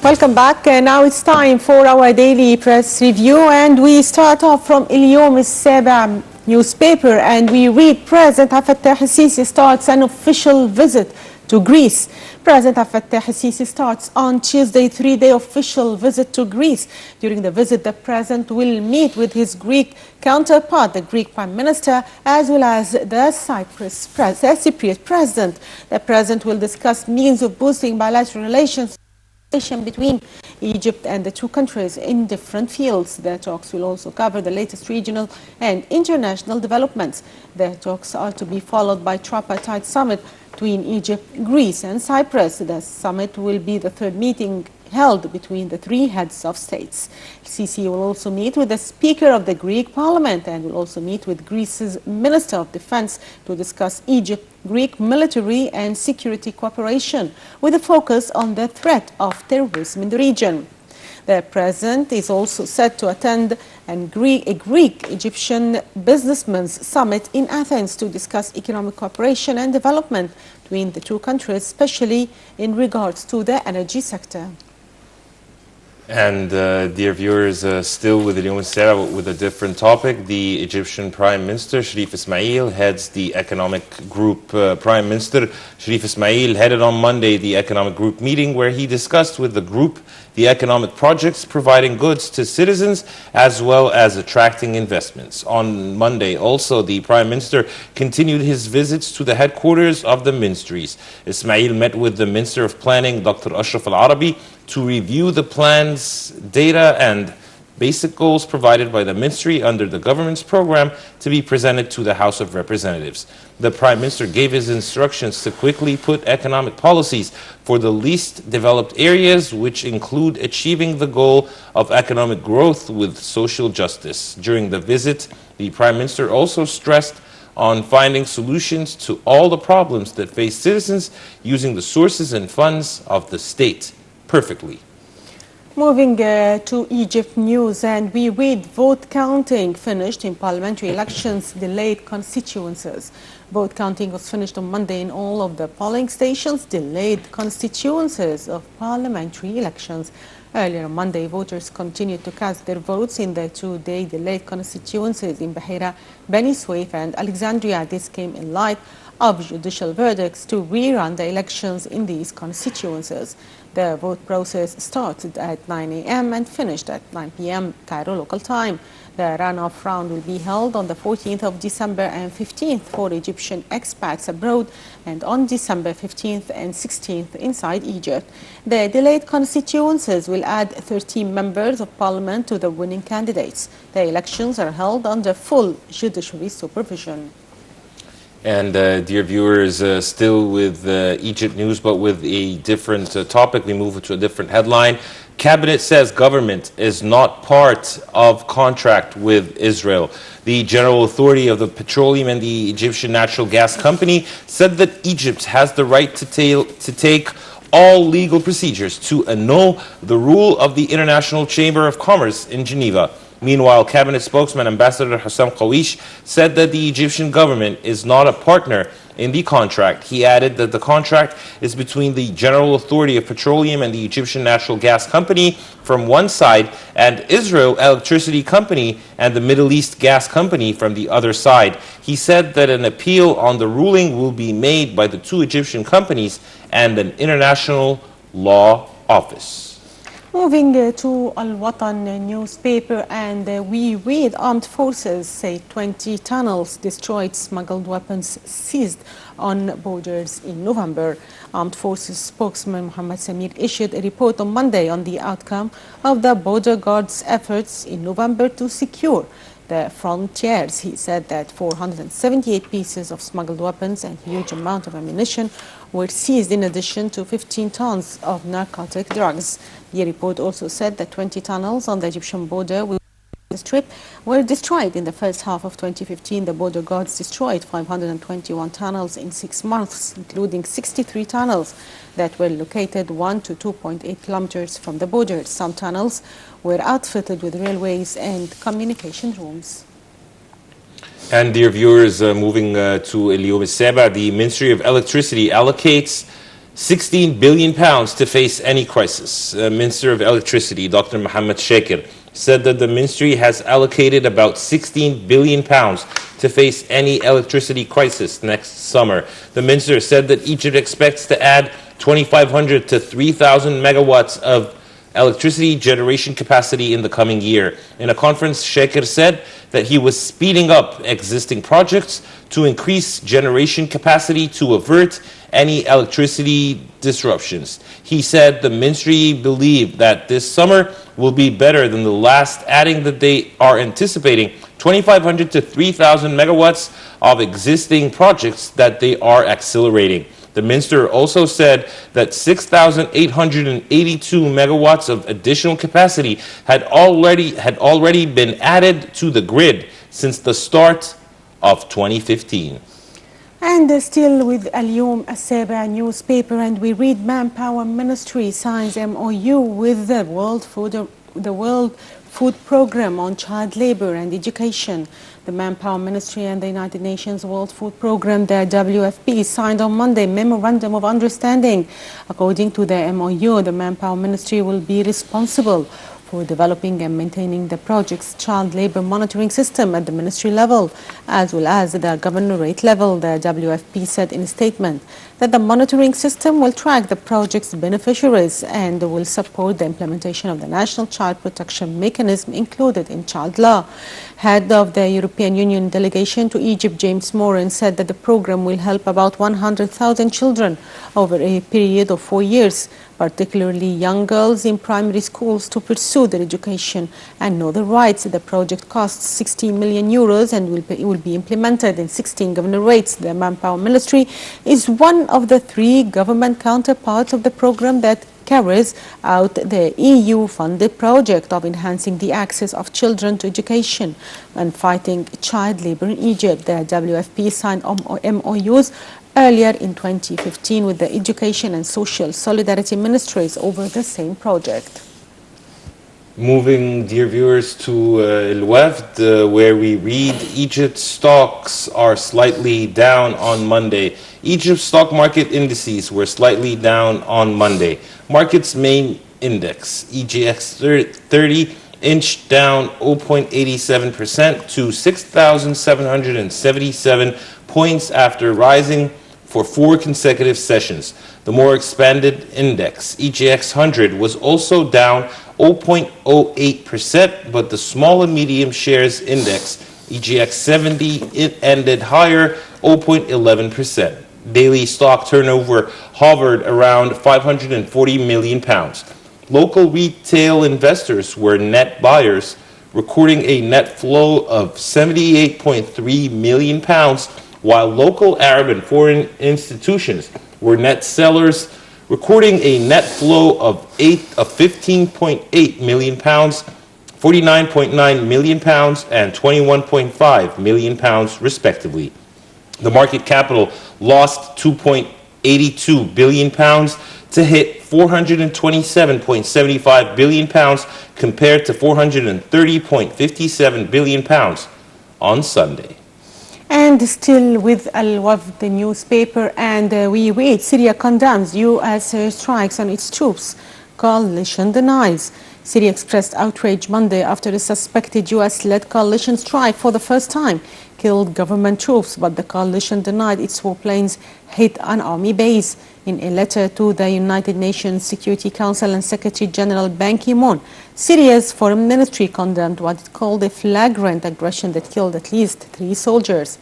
Welcome back. Now it's time for our daily press review, and we start off from اليوم السابع newspaper, and we read President Abdel Fattah al-Sisi starts an official visit to Greece. President Abdel Fattah al-Sisi starts on Tuesday 3-day official visit to Greece. During the visit, the President will meet with his Greek counterpart, the Greek Prime Minister, as well as the Cypriot President. The President will discuss means of boosting bilateral relations between Egypt and the two countries in different fields. The talks will also cover the latest regional and international developments. The talks are to be followed by a tripartite summit between Egypt, Greece and Cyprus. The summit will be the third meeting held between the three heads of states. Sisi will also meet with the Speaker of the Greek Parliament and will also meet with Greece's Minister of Defense to discuss Egypt-Greek military and security cooperation with a focus on the threat of terrorism in the region. The President is also set to attend a Greek-Egyptian businessmen's summit in Athens to discuss economic cooperation and development between the two countries, especially in regards to the energy sector. And dear viewers, still with اليوم السابع with a different topic, the Egyptian Prime Minister Sharif Ismail heads the Economic Group. Prime Minister Sharif Ismail headed on Monday the Economic Group meeting where he discussed with the group the economic projects providing goods to citizens as well as attracting investments. On Monday also, the Prime Minister continued his visits to the headquarters of the ministries. Ismail met with the Minister of Planning, Dr. Ashraf Al-Arabi, to review the plan's data and basic goals provided by the ministry under the government's program to be presented to the House of Representatives. The Prime Minister gave his instructions to quickly put economic policies for the least developed areas, which include achieving the goal of economic growth with social justice. During the visit, the Prime Minister also stressed on finding solutions to all the problems that face citizens using the sources and funds of the state perfectly. Moving to Egypt news, and we read vote counting finished in parliamentary elections, delayed constituencies. Vote counting was finished on Monday in all of the polling stations, delayed constituencies of parliamentary elections. Earlier on Monday, voters continued to cast their votes in the two-day delayed constituencies in Bahira, Beni Suef and Alexandria. This came in light of judicial verdicts to rerun the elections in these constituencies. The vote process started at 9 a.m. and finished at 9 p.m. Cairo local time. The runoff round will be held on the 14th of December and 15th for Egyptian expats abroad and on December 15th and 16th inside Egypt. The delayed constituencies will add 13 members of parliament to the winning candidates. The elections are held under full judiciary supervision. And dear viewers, still with Egypt news, but with a different topic. We move to a different headline. Cabinet says government is not part of contract with Israel. The General Authority of the Petroleum and the Egyptian Natural Gas Company said that Egypt has the right to take all legal procedures to annul the rule of the International Chamber of Commerce in Geneva. Meanwhile, Cabinet spokesman Ambassador Hussam Qawish said that the Egyptian government is not a partner in the contract. He added that the contract is between the General Authority of Petroleum and the Egyptian Natural Gas Company from one side and Israel Electricity Company and the Middle East Gas Company from the other side. He said that an appeal on the ruling will be made by the two Egyptian companies and an international law office. Moving to Al-Watan newspaper, and we read armed forces say 20 tunnels destroyed, smuggled weapons seized on borders in November. Armed Forces spokesman Mohammed Samir issued a report on Monday on the outcome of the border guards' efforts in November to secure the frontiers. He said that 478 pieces of smuggled weapons and huge amount of ammunition were seized, in addition to 15 tons of narcotic drugs. The report also said that 20 tunnels on the Egyptian border with the Strip were destroyed in the first half of 2015. The border guards destroyed 521 tunnels in 6 months, including 63 tunnels that were located 1 to 2.8 kilometers from the border. Some tunnels were outfitted with railways and communication rooms. And dear viewers, moving to اليوم السابع, the Ministry of Electricity allocates 16 billion pounds to face any crisis. Minister of Electricity, Dr. Mohammed Shakir, said that the ministry has allocated about 16 billion pounds to face any electricity crisis next summer. The minister said that Egypt expects to add 2,500 to 3,000 megawatts of electricity generation capacity in the coming year. In a conference, Shakir said that he was speeding up existing projects to increase generation capacity to avert any electricity disruptions. He said the ministry believed that this summer will be better than the last, adding that they are anticipating 2,500 to 3,000 megawatts of existing projects that they are accelerating. The minister also said that 6,882 megawatts of additional capacity had already been added to the grid since the start of 2015. And still with Al-Yom Al-Saba newspaper, and we read Manpower Ministry signs MOU with the World Food Program on child labor and education. The Manpower Ministry and the United Nations World Food Program, the WFP, signed on Monday Memorandum of Understanding. According to the MOU, the Manpower Ministry will be responsible for developing and maintaining the project's child labor monitoring system at the ministry level, as well as the governorate level. The WFP said in a statement that the monitoring system will track the project's beneficiaries and will support the implementation of the National Child Protection Mechanism included in child law. Head of the European Union delegation to Egypt, James Moran, said that the program will help about 100,000 children over a period of 4 years, particularly young girls in primary schools, to pursue their education and know their rights. The project costs 16 million euros and will be implemented in 16 governorates. The Manpower Ministry is one of the 3 government counterparts of the program that carries out the EU-funded project of enhancing the access of children to education and fighting child labor in Egypt. The WFP signed MOUs earlier in 2015 with the Education and Social Solidarity Ministries over the same project. Moving, dear viewers, to El Wafd, where we read Egypt's stocks are slightly down on Monday. Egypt's stock market indices were slightly down on Monday. Market's main index, EGX 30, inched down 0.87% to 6,777 points after rising for 4 consecutive sessions. The more expanded index, EGX 100, was also down 0.08%, but the small and medium shares index, EGX 70, it ended higher, 0.11%. Daily stock turnover hovered around 540 million pounds. Local retail investors were net buyers, recording a net flow of 78.3 million pounds, while local Arab and foreign institutions were net sellers, recording a net flow of 15.8 million pounds, 49.9 million pounds, and 21.5 million pounds, respectively. The market capital lost 2.82 billion pounds to hit 427.75 billion pounds compared to 430.57 billion pounds on Sunday. And still with Al-Wafd, the newspaper, and we read Syria condemns U.S. strikes on its troops. Coalition denies. Syria expressed outrage Monday after a suspected U.S.-led coalition strike for the first time killed government troops, but the coalition denied its warplanes hit an army base. In a letter to the United Nations Security Council and Secretary General Ban Ki-moon, Syria's foreign ministry condemned what it called a flagrant aggression that killed at least 3 soldiers.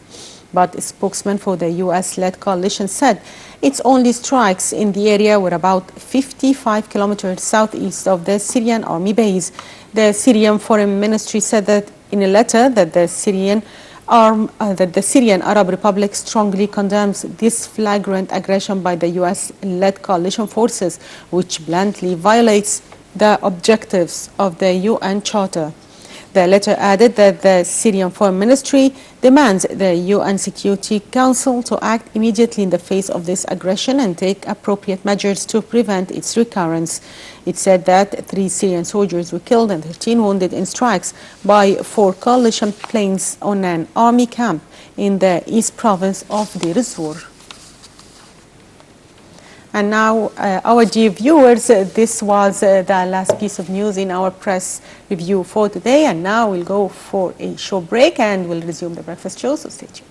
But a spokesman for the U.S.-led coalition said its only strikes in the area were about 55 kilometers southeast of the Syrian army base. The Syrian foreign ministry said that in a letter that the Syrian Arab Republic strongly condemns this flagrant aggression by the U.S.-led coalition forces, which bluntly violates the objectives of the UN Charter. The letter added that the Syrian Foreign Ministry demands the UN Security Council to act immediately in the face of this aggression and take appropriate measures to prevent its recurrence. It said that 3 Syrian soldiers were killed and 13 wounded in strikes by 4 coalition planes on an army camp in the east province of Deir ez-Zor. And now, our dear viewers, this was the last piece of news in our press review for today. And now we'll go for a short break and we'll resume the breakfast show, so stay tuned.